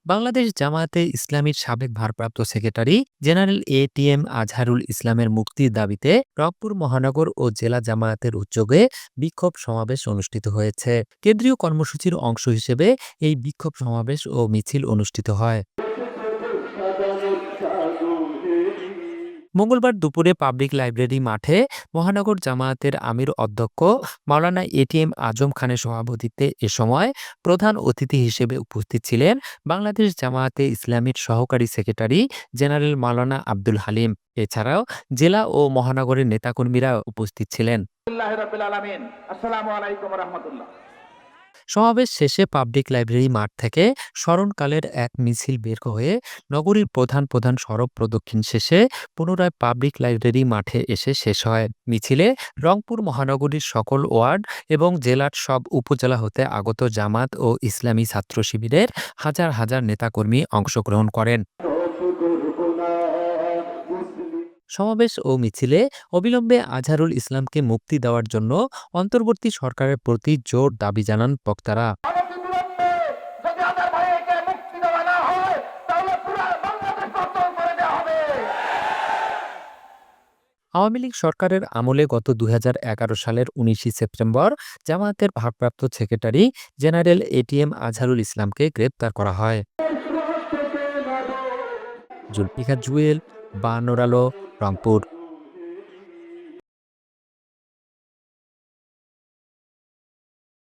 বাংলাদেশ জামায়াতে ইসলামীর সাবেক ভারপ্রাপ্ত সেক্রেটারি জেনারেল এটিএম আজহারুল ইসলামের মুক্তির দাবিতে রংপুর মহানগর ও জেলা জামায়াতের উদ্যোগে বিক্ষোভ সমাবেশ অনুষ্ঠিত হয়েছে। কেন্দ্রীয় কর্মসূচির অংশ হিসেবে এই বিক্ষোভ সমাবেশ ও মিছিল অনুষ্ঠিত হয়। মঙ্গলবার দুপুরে পাবলিক লাইব্রেরি মাঠে মহানগর জামায়াতের আমির অধ্যক্ষ মাওলানা এটিএম আজম খানের সভাপতিত্বে এ সময় প্রধান অতিথি হিসেবে উপস্থিত ছিলেন বাংলাদেশ জামায়াতে ইসলামীর সহকারী সেক্রেটারি জেনারেল মাওলানা আব্দুল হালিম। এছাড়াও জেলা ও মহানগরের নেতাকর্মীরা উপস্থিত ছিলেন। সমাবেশ শেষে পাবলিক লাইব্রেরি মাঠ থেকে স্মরণকালের এক মিছিল বের হয়ে নগরীর প্রধান প্রধান সড়ক প্রদক্ষিণ শেষে পুনরায় পাবলিক লাইব্রেরি মাঠে এসে শেষ হয়। মিছিলে রংপুর মহানগরীর সকল ওয়ার্ড এবং জেলার সব উপজেলা হতে আগত জামাত ও ইসলামী ছাত্র শিবিরের হাজার হাজার নেতাকর্মী অংশগ্রহণ করেন। সমাবেশ ও মিছিলে অবিলম্বে আজহারুল ইসলামকে মুক্তি দেওয়ার জন্য অন্তর্বর্তী সরকারের প্রতি জোর দাবি জানান বক্তারা। আওয়ামী লীগ সরকারের আমলে গত ২০১১ সালের ১৯ সেপ্টেম্বর জামায়াতের ভারপ্রাপ্ত সেক্রেটারি জেনারেল এটিএম আজহারুল ইসলামকে গ্রেপ্তার করা হয়। জুলফিকার জুয়েল, বায়ান্নর আলো, রংপুর।